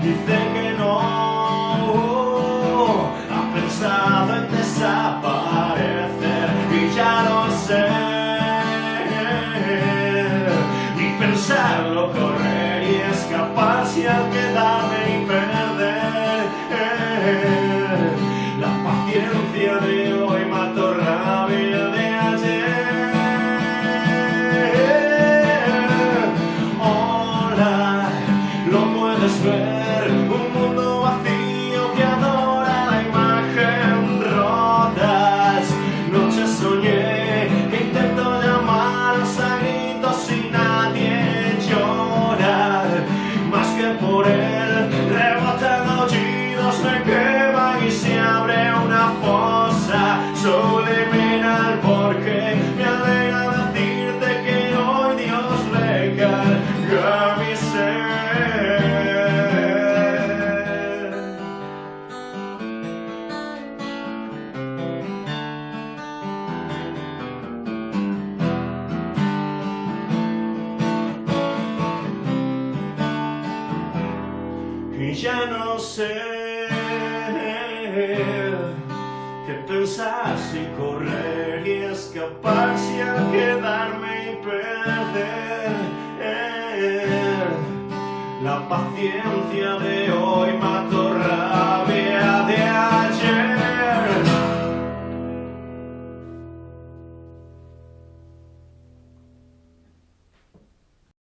dice que no, ha pensado en desaparecer y ya no sé, ni pensarlo, correr y escaparse al quedarme y perder. La paciencia de hoy mató rabia de ayer. Hola, lo puedes ver, un mundo vacío que adora la imagen rotas. Noches soñé que intento llamaros a gritos y nadie llora, más que por él rebotan aullidos, me queman y se abre una fosa subliminal, porque me alegra decirte que hoy Dios recarga mi ser. Y ya no sé qué pensar, si correr y escapar, si a quedarme y perder. La paciencia de hoy mató